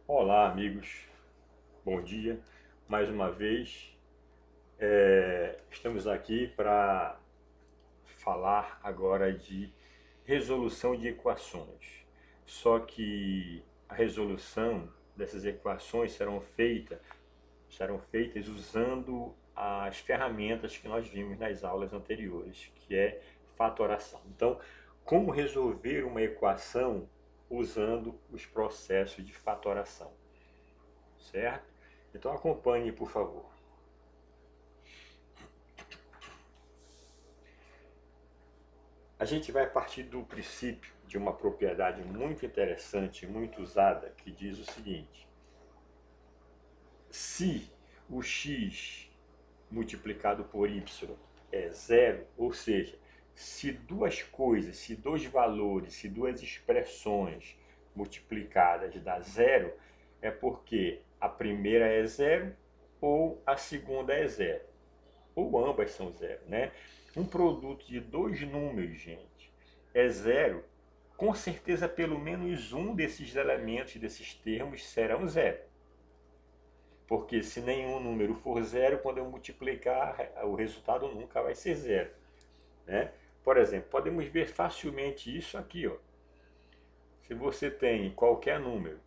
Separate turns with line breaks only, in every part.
Olá, amigos. Bom dia. Mais uma vez, estamos aqui para falar agora de resolução de equações. Só que a resolução dessas equações serão feitas usando as ferramentas que nós vimos nas aulas anteriores, que é fatoração. Então, como resolver uma equação usando os processos de fatoração? Certo? Então acompanhe, por favor. A gente vai partir do princípio de uma propriedade muito interessante, muito usada, que diz o seguinte: se o x multiplicado por y é zero, ou seja, se duas coisas, se dois valores, se duas expressões multiplicadas dá zero, é porque a primeira é zero ou a segunda é zero. Ou ambas são zero, né? Um produto de dois números, gente, é zero, com certeza pelo menos um desses elementos, desses termos, serão zero. Porque se nenhum número for zero, quando eu multiplicar, o resultado nunca vai ser zero, né? Por exemplo, podemos ver facilmente isso aqui, ó. Se você tem qualquer número,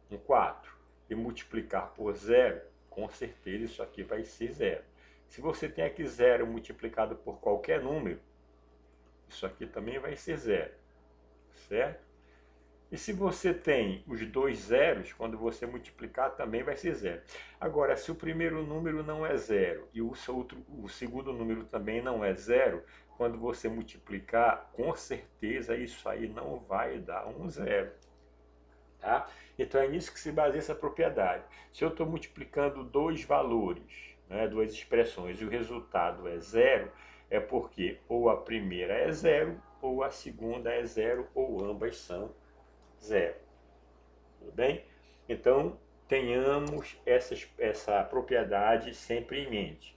um 4, e multiplicar por zero, com certeza isso aqui vai ser zero. Se você tem aqui zero multiplicado por qualquer número, isso aqui também vai ser zero, certo? E se você tem os dois zeros, quando você multiplicar também vai ser zero. Agora, se o primeiro número não é zero e o segundo número também não é zero, quando você multiplicar, com certeza isso aí não vai dar um zero. Tá? Então é nisso que se baseia essa propriedade. Se eu estou multiplicando dois valores, né, duas expressões, e o resultado é zero, é porque ou a primeira é zero, ou a segunda é zero, ou ambas são zero. Tudo bem? Então tenhamos essa propriedade sempre em mente.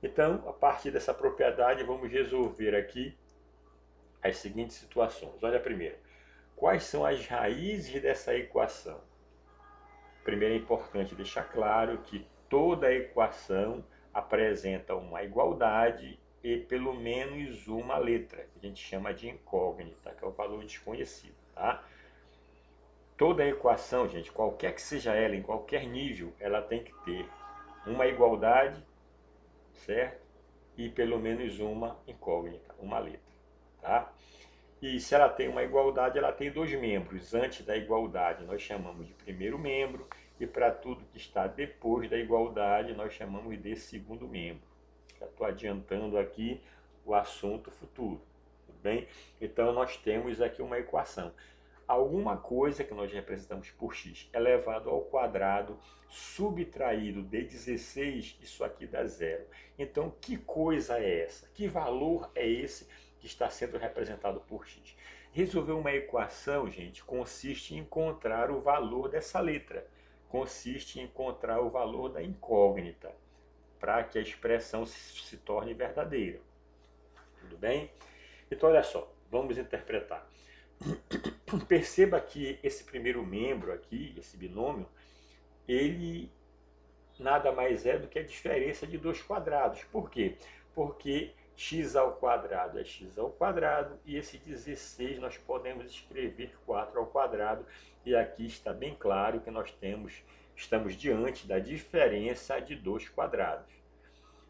Então, a partir dessa propriedade, vamos resolver aqui as seguintes situações. Olha a primeira. Quais são as raízes dessa equação? Primeiro é importante deixar claro que toda equação apresenta uma igualdade e pelo menos uma letra, que a gente chama de incógnita, que é o valor desconhecido. Tá? Toda equação, gente, qualquer que seja ela, em qualquer nível, ela tem que ter uma igualdade, certo? E pelo menos uma incógnita, uma letra. Tá? E se ela tem uma igualdade, ela tem dois membros. Antes da igualdade, nós chamamos de primeiro membro, e para tudo que está depois da igualdade, nós chamamos de segundo membro. Já estou adiantando aqui o assunto futuro, tudo bem? Então, nós temos aqui uma equação. Alguma coisa que nós representamos por x elevado ao quadrado subtraído de 16, isso aqui dá zero. Então, que coisa é essa? Que valor é esse que está sendo representado por x? Resolver uma equação, gente, consiste em encontrar o valor dessa letra. Consiste em encontrar o valor da incógnita, para que a expressão se torne verdadeira. Tudo bem? Então, olha só, vamos interpretar. Perceba que esse primeiro membro aqui, esse binômio, ele nada mais é do que a diferença de dois quadrados. Por quê? Porque x ao quadrado é x ao quadrado e esse 16 nós podemos escrever 4 ao quadrado, e aqui está bem claro que estamos diante da diferença de dois quadrados.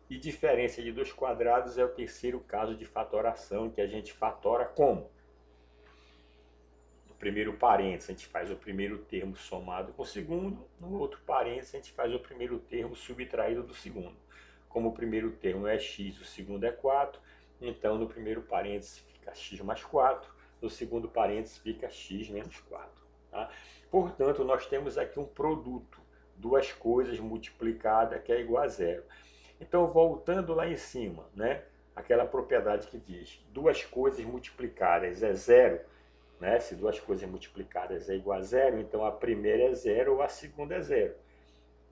E diferença de dois quadrados é o terceiro caso de fatoração, que a gente fatora como? No primeiro parênteses a gente faz o primeiro termo somado com o segundo, no outro parênteses a gente faz o primeiro termo subtraído do segundo. Como o primeiro termo é x, o segundo é 4, então no primeiro parênteses fica x mais 4, no segundo parênteses fica x menos 4. Tá? Portanto, nós temos aqui um produto, duas coisas multiplicadas que é igual a zero. Então, voltando lá em cima, né, aquela propriedade que diz duas coisas multiplicadas é zero, né? Se duas coisas multiplicadas é igual a zero, então a primeira é zero ou a segunda é zero.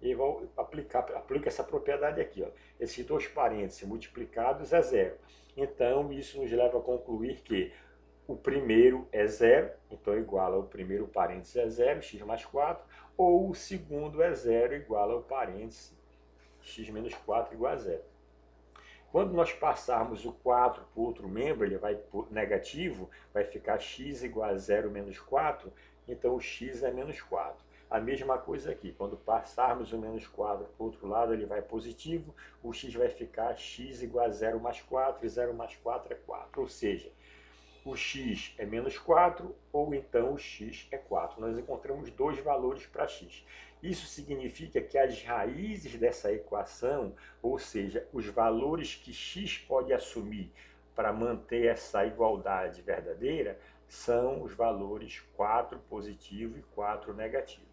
E vou aplica essa propriedade aqui. Ó. Esses dois parênteses multiplicados é zero. Então, isso nos leva a concluir que o primeiro é 0, então igual ao primeiro parênteses é 0, x mais 4, ou o segundo é 0, igual ao parênteses x menos 4 igual a 0. Quando nós passarmos o 4 para o outro membro, ele vai negativo, vai ficar x igual a 0 menos 4, então o x é menos 4. A mesma coisa aqui, quando passarmos o menos 4 para o outro lado, ele vai positivo, o x vai ficar x igual a 0 mais 4, e 0 mais 4 é 4. Ou seja, o x é menos 4, ou então o x é 4. Nós encontramos dois valores para x. Isso significa que as raízes dessa equação, ou seja, os valores que x pode assumir para manter essa igualdade verdadeira, são os valores 4 positivo e 4 negativo.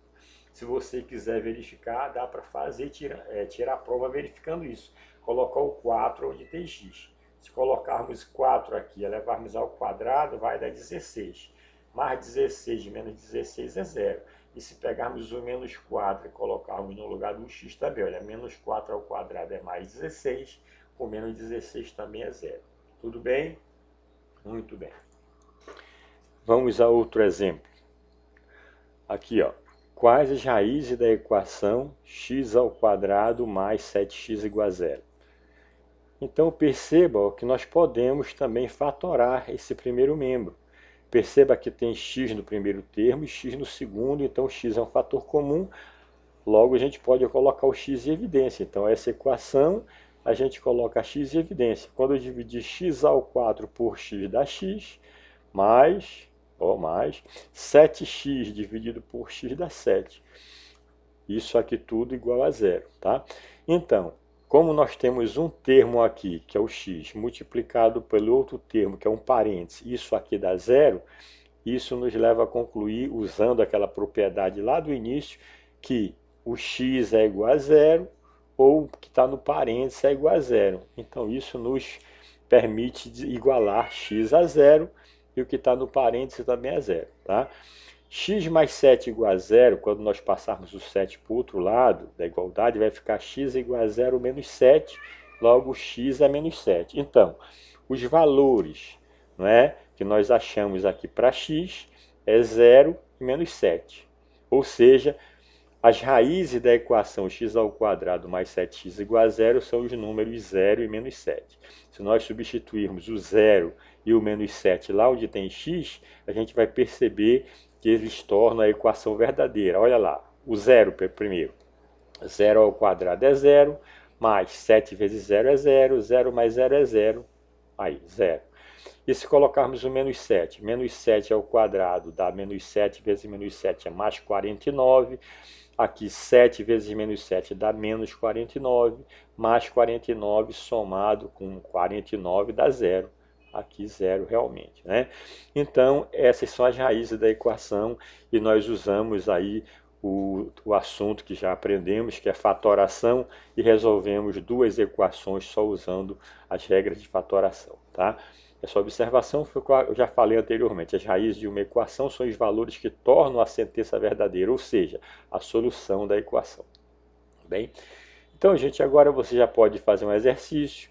Se você quiser verificar, dá para fazer, tirar a prova verificando isso. Colocar o 4 onde tem x. Se colocarmos 4 aqui e levarmos ao quadrado, vai dar 16. Mais 16 menos 16 é 0. E se pegarmos o menos 4 e colocarmos no lugar do x também, olha, menos 4 ao quadrado é mais 16, o menos 16 também é 0. Tudo bem? Muito bem. Vamos a outro exemplo. Aqui, ó. Quais as raízes da equação x ao quadrado mais 7x igual a 0? Então, perceba ó, que nós podemos também fatorar esse primeiro membro. Perceba que tem x no primeiro termo e x no segundo, então x é um fator comum, logo a gente pode colocar o x em evidência. Então, essa equação, a gente coloca x em evidência. Quando eu dividir x ao quadrado por x dá x, mais 7x dividido por x dá 7. Isso aqui tudo igual a 0, tá? Então, como nós temos um termo aqui, que é o x, multiplicado pelo outro termo, que é um parênteses, isso aqui dá 0, isso nos leva a concluir, usando aquela propriedade lá do início, que o x é igual a 0, ou o que está no parênteses é igual a 0. Então, isso nos permite igualar x a 0, e o que está no parênteses também é 0, tá? X mais 7 igual a 0, quando nós passarmos o 7 para o outro lado da igualdade, vai ficar x igual a 0 menos 7, logo x é menos 7. Então, os valores, não é, que nós achamos aqui para x é 0 e menos 7. Ou seja, as raízes da equação x ao quadrado mais 7x igual a 0 são os números 0 e menos 7. Se nós substituirmos o 0 e o menos 7 lá onde tem x, a gente vai perceber que eles tornam a equação verdadeira. Olha lá, o 0 primeiro. 0 ao quadrado é 0, mais 7 vezes 0 é 0, 0 mais 0 é 0, aí, 0. E se colocarmos o menos 7 ao quadrado dá menos 7 vezes menos 7 é mais 49, aqui 7 vezes menos 7 dá menos 49, mais 49 somado com 49 dá 0. Aqui 0 realmente, né? Então, essas são as raízes da equação e nós usamos aí o assunto que já aprendemos, que é fatoração, e resolvemos duas equações só usando as regras de fatoração, tá? Essa observação foi o que eu já falei anteriormente. As raízes de uma equação são os valores que tornam a sentença verdadeira, ou seja, a solução da equação. Bem, então, gente, agora você já pode fazer um exercício,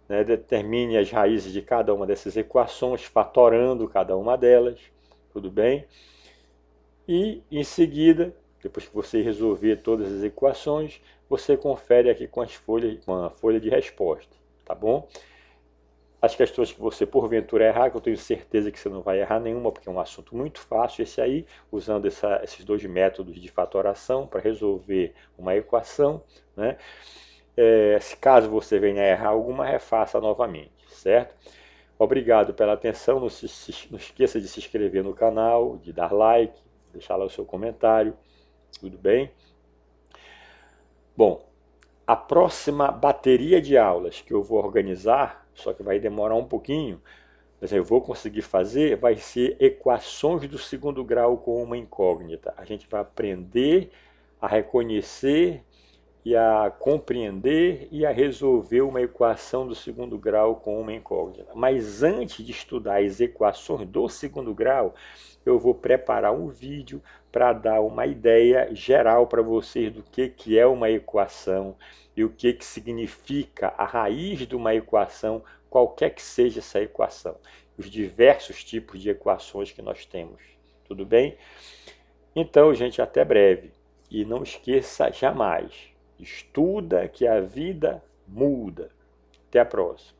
né? Determine as raízes de cada uma dessas equações, fatorando cada uma delas, tudo bem? E, em seguida, depois que você resolver todas as equações, você confere aqui com a folha de resposta, tá bom? As questões que você porventura errar, que eu tenho certeza que você não vai errar nenhuma, porque é um assunto muito fácil esse aí, usando esses dois métodos de fatoração para resolver uma equação, né? Se caso você venha a errar alguma, refaça novamente, certo? Obrigado pela atenção, não esqueça de se inscrever no canal, de dar like, deixar lá o seu comentário, tudo bem? Bom, a próxima bateria de aulas que eu vou organizar, só que vai demorar um pouquinho, mas eu vou conseguir fazer, vai ser equações do segundo grau com uma incógnita. A gente vai aprender a reconhecer e a compreender e a resolver uma equação do segundo grau com uma incógnita. Mas antes de estudar as equações do segundo grau, eu vou preparar um vídeo para dar uma ideia geral para vocês do que é uma equação e o que significa a raiz de uma equação, qualquer que seja essa equação. os diversos tipos de equações que nós temos. Tudo bem? Então, gente, até breve. E não esqueça jamais, estuda que a vida muda. Até a próxima.